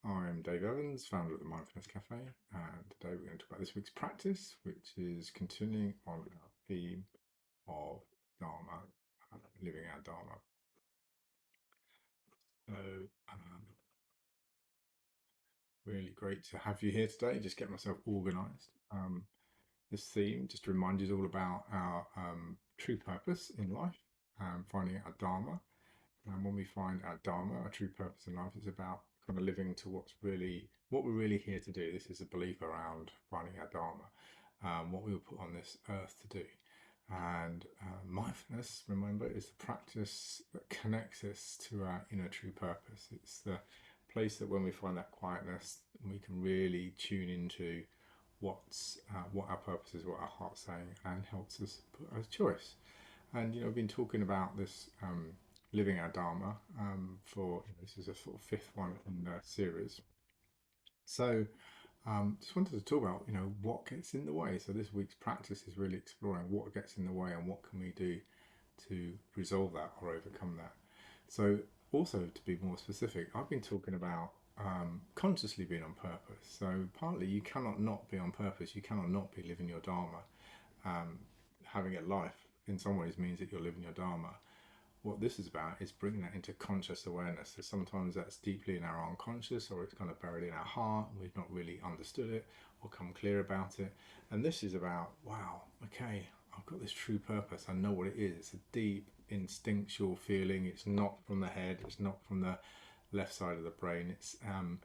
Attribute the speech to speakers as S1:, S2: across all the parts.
S1: I'm Dave Evans, founder of the Mindfulness Café, and today we're going to talk about this week's practice, which is continuing on our theme of Dharma, living our Dharma. So, um, really great to have you here today. Just get myself organized. This theme just to remind you all about our true purpose in life, finding our Dharma. And when we find our Dharma, our true purpose in life, is about kind of living to what we're really here to do. This is a belief around finding our Dharma, what we were put on this earth to do. And mindfulness, remember, is the practice that connects us to our inner true purpose. It's the place that when we find that quietness, we can really tune into what our purpose is, what our heart's saying, and helps us put our choice. And I've been talking about this living our Dharma this is a sort of fifth one in the series. So just wanted to talk about what gets in the way. So this week's practice is really exploring what gets in the way and what can we do to resolve that or overcome that. So also to be more specific, I've been talking about consciously being on purpose. So partly you cannot not be on purpose. You cannot not be living your Dharma. Having a life in some ways means that you're living your Dharma. What this is about is bringing that into conscious awareness. So sometimes that's deeply in our unconscious, or it's kind of buried in our heart, and we've not really understood it or come clear about it. And this is about, wow, okay, I've got this true purpose. I know what it is. It's a deep instinctual feeling. It's not from the head. It's not from the left side of the brain. It's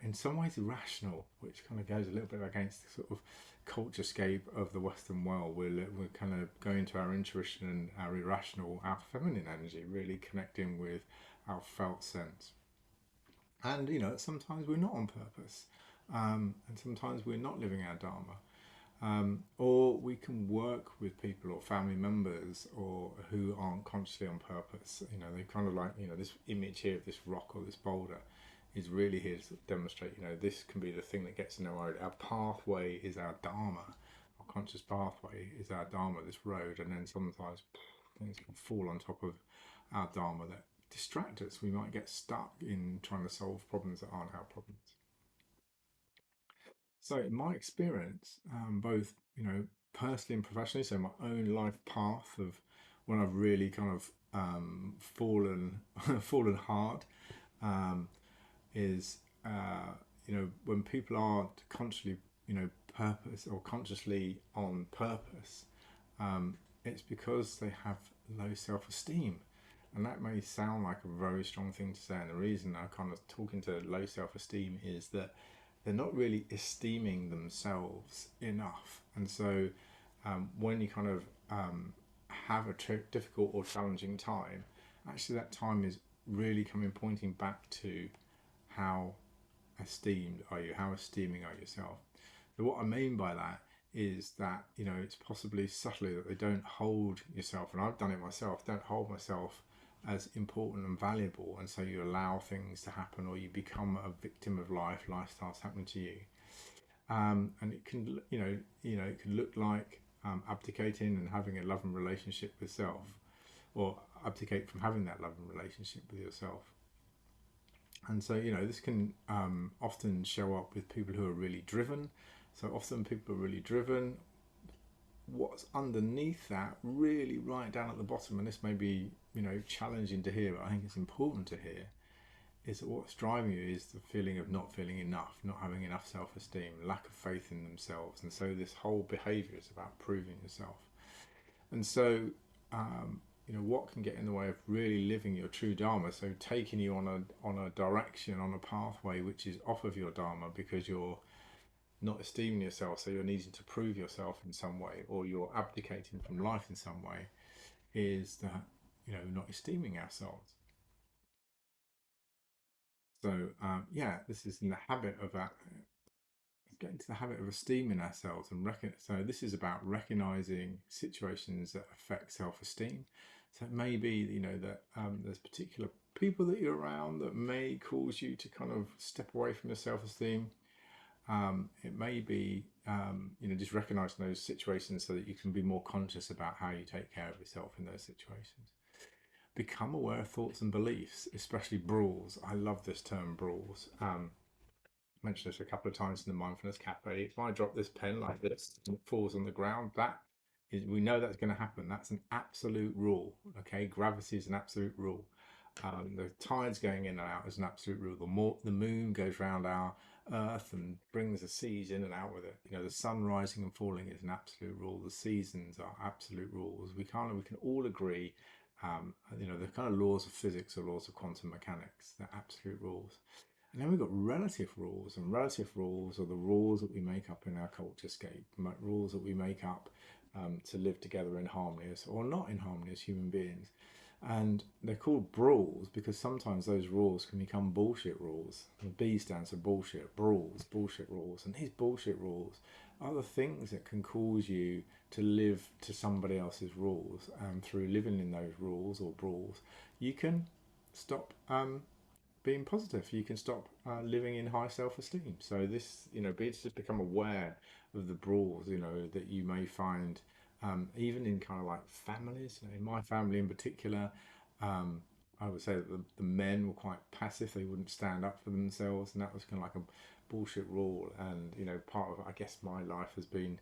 S1: in some ways irrational, which kind of goes a little bit against the sort of culture scape of the Western world. We're kind of going to our intuition and our irrational, our feminine energy, really connecting with our felt sense. And sometimes we're not on purpose, and sometimes we're not living our dharma. Or we can work with people or family members or who aren't consciously on purpose. They kind of like, this image here of this rock or this boulder is really here to demonstrate, this can be the thing that gets in the road. Our pathway is our dharma. Our conscious pathway is our dharma, this road. And then sometimes things can fall on top of our dharma that distract us. We might get stuck in trying to solve problems that aren't our problems. So in my experience, both personally and professionally, so my own life path of when I've really kind of fallen fallen hard, um, is when people aren't consciously purpose or consciously on purpose, it's because they have low self-esteem. And that may sound like a very strong thing to say. And the reason I kind of talk into low self-esteem is that they're not really esteeming themselves enough. And so when you kind of have a difficult or challenging time, actually that time is really pointing back to how esteemed are you, how esteeming are yourself. So what I mean by that is that it's possibly subtly that they don't hold yourself, and I've done it myself, don't hold myself as important and valuable, and so you allow things to happen or you become a victim of life starts happening to you. And it can it can look like abdicating and having a loving relationship with self, or abdicate from having that loving relationship with yourself. And so this can often show up with people who are really driven. So often people are really driven. What's underneath that, really right down at the bottom, and this may be challenging to hear, but I think it's important to hear, is that what's driving you is the feeling of not feeling enough, not having enough self-esteem, lack of faith in themselves. And so this whole behavior is about proving yourself. And so what can get in the way of really living your true dharma, so taking you on a direction, on a pathway which is off of your dharma because you're not esteeming yourself, so you're needing to prove yourself in some way, or you're abdicating from life in some way, is that not esteeming ourselves. So this is in the habit of that, getting to the habit of esteeming ourselves and so this is about recognizing situations that affect self-esteem. So it may be that there's particular people that you're around that may cause you to kind of step away from your self-esteem. It may be just recognizing those situations so that you can be more conscious about how you take care of yourself in those situations. Become aware of thoughts and beliefs, especially brawls. I love this term, brawls. mentioned this a couple of times in the Mindfulness Cafe. If I drop this pen like this and it falls on the ground, that is, we know that's going to happen. That's an absolute rule. Okay, gravity is an absolute rule. The tides going in and out is an absolute rule. The moon goes round our Earth and brings the seas in and out with it. You know, the sun rising and falling is an absolute rule. The seasons are absolute rules. We can all agree. You know, the kind of laws of physics or laws of quantum mechanics. They're absolute rules. And then we've got relative rules, and relative rules are the rules that we make up in our culture scape, rules that we make up to live together in harmonious or not in harmony as human beings. And they're called rules because sometimes those rules can become bullshit rules. The B stands for bullshit, rules, bullshit rules. And these bullshit rules are the things that can cause you to live to somebody else's rules. And through living in those rules or rules, you can stop being positive. You can stop living in high self-esteem. So this, you know, just become aware of the brawls, you know, that you may find even in kind of like families. You know, in my family in particular, um, I would say that the men were quite passive. They wouldn't stand up for themselves, and that was kind of like a bullshit rule. And you know, part of I guess my life has been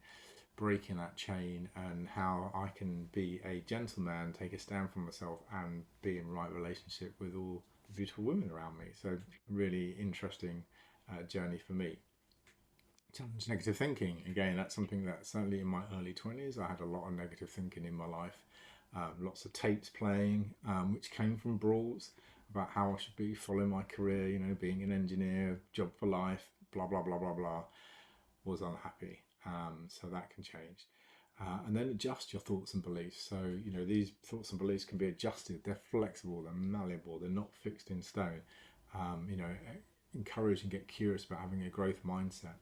S1: breaking that chain and how I can be a gentleman, take a stand for myself, and be in right relationship with all the beautiful women around me. So, really interesting journey for me. Challenge negative thinking. Again, that's something that certainly in my early 20s, I had a lot of negative thinking in my life. Lots of tapes playing, which came from brawls about how I should be following my career, you know, being an engineer, job for life, blah, blah, blah, blah, blah. Was unhappy. So that can change. And then adjust your thoughts and beliefs. So, you know, these thoughts and beliefs can be adjusted. They're flexible, they're malleable, they're not fixed in stone. You know, encourage and get curious about having a growth mindset.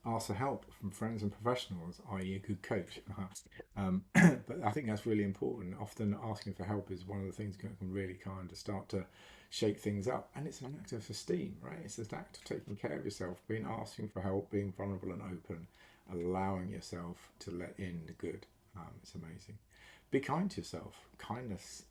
S1: Ask for help from friends and professionals, i.e., a good coach. But I think that's really important. Often asking for help is one of the things that can really kind of start to shake things up. And it's an act of esteem, right? It's an act of taking care of yourself, being asking for help, being vulnerable and open, allowing yourself to let in the good. It's amazing. Be kind to yourself. Kindness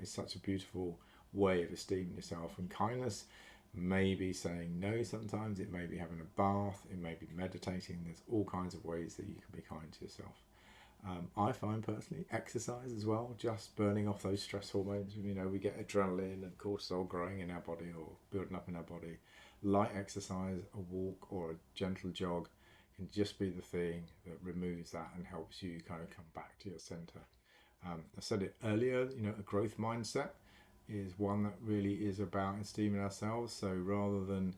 S1: is such a beautiful way of esteeming yourself, and kindness may be saying no sometimes, it may be having a bath, it may be meditating. There's all kinds of ways that you can be kind to yourself. I find personally exercise as well, just burning off those stress hormones. You know, we get adrenaline and cortisol growing in our body or building up in our body. Light exercise, a walk or a gentle jog can just be the thing that removes that and helps you kind of come back to your center. I said it earlier, you know, a growth mindset is one that really is about esteeming ourselves. So rather than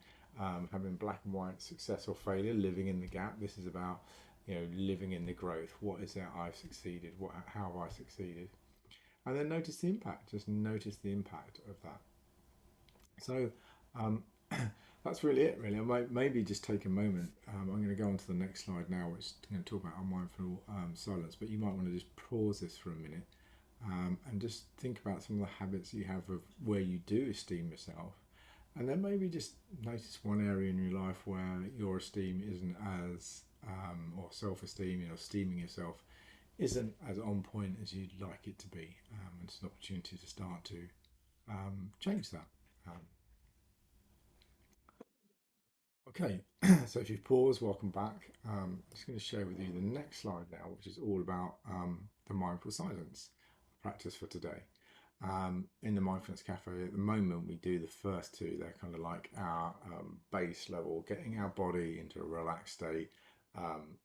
S1: having black and white success or failure, living in the gap, this is about, you know, living in the growth. What is it I've succeeded? How have I succeeded? And then notice the impact. Just notice the impact of that. So um, that's really it. Really, I might maybe just take a moment. I'm going to go on to the next slide now, which is going to talk about our mindful silence. But you might want to just pause this for a minute and just think about some of the habits you have of where you do esteem yourself, and then maybe just notice one area in your life where your esteem isn't as or self-esteem, you know, esteeming yourself isn't as on point as you'd like it to be. And it's an opportunity to start to change that. Um, okay, so if you've paused, welcome back. I'm just going to share with you the next slide now, which is all about the mindful silence practice for today. In the Mindfulness Cafe at the moment, we do the first two. They're kind of like our base level, getting our body into a relaxed state.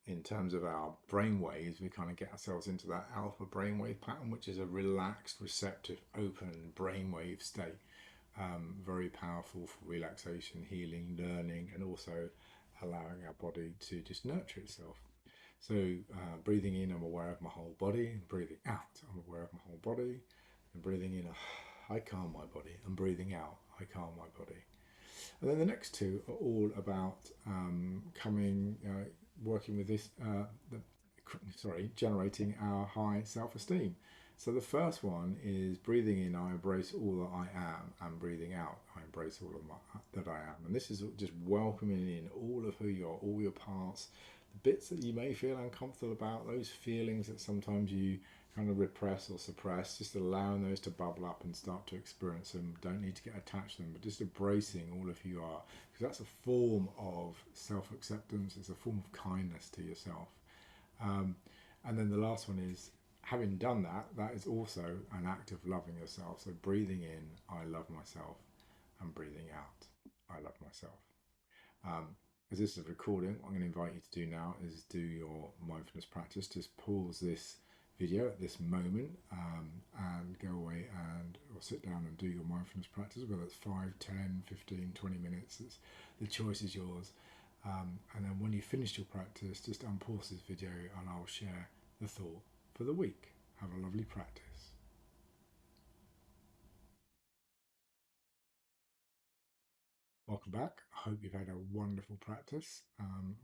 S1: In terms of our brain waves, we kind of get ourselves into that alpha brainwave pattern, which is a relaxed, receptive, open brainwave state. Very powerful for relaxation, healing, learning, and also allowing our body to just nurture itself. So breathing in, I'm aware of my whole body, and breathing out, I'm aware of my whole body, and breathing in, I calm my body, and breathing out, I calm my body. And then the next two are all about working with this, generating our high self-esteem. So the first one is breathing in, I embrace all that I am, and breathing out, I embrace all of that I am. And this is just welcoming in all of who you are, all your parts, the bits that you may feel uncomfortable about, those feelings that sometimes you kind of repress or suppress, just allowing those to bubble up and start to experience them. Don't need to get attached to them, but just embracing all of who you are, because that's a form of self-acceptance. It's a form of kindness to yourself. Um, and then the last one is, having done that, that is also an act of loving yourself. So breathing in, I love myself, and breathing out, I love myself. Um, as this is recording, what I'm going to invite you to do now is do your mindfulness practice. Just pause this video at this moment, and go away and or sit down and do your mindfulness practice, whether it's 5, 10, 15, 20 minutes. The choice is yours. And then when you finish your practice, just unpause this video and I'll share the thought for the week. Have a lovely practice. Welcome back. I hope you've had a wonderful practice.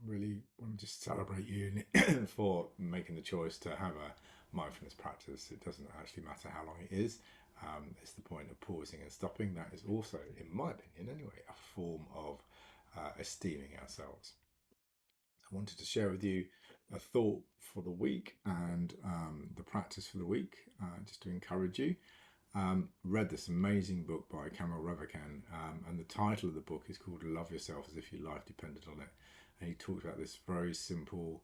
S1: Really want to just celebrate you for making the choice to have a mindfulness practice. It doesn't actually matter how long it is. It's the point of pausing and stopping. That is also, in my opinion anyway, a form of esteeming ourselves. I wanted to share with you a thought for the week and the practice for the week, just to encourage you. Read this amazing book by Kamal Ravikant, and the title of the book is called Love Yourself as If Your Life Depended on It. And he talked about this very simple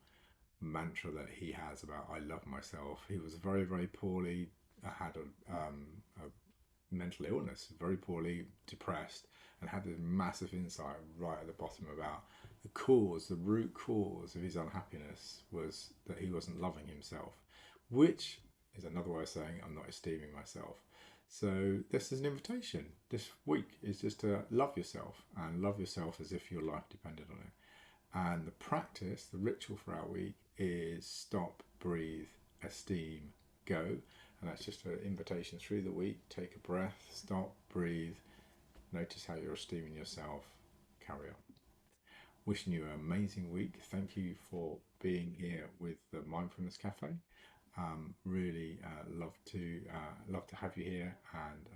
S1: mantra that he has about I love myself. He was very, very poorly, had a mental illness, very poorly, depressed, and had this massive insight right at the bottom about the cause, the root cause of his unhappiness was that he wasn't loving himself, which is another way of saying I'm not esteeming myself. So this is an invitation. This week is just to love yourself and love yourself as if your life depended on it. And the practice, the ritual for our week is stop, breathe, esteem, go. And that's just an invitation through the week. Take a breath, stop, breathe, notice how you're esteeming yourself, carry on. Wishing you an amazing week. Thank you for being here with the Mindfulness Cafe. Really love to have you here, and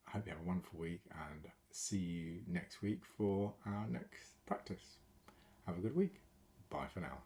S1: I hope you have a wonderful week, and see you next week for our next practice. Have a good week. Bye for now.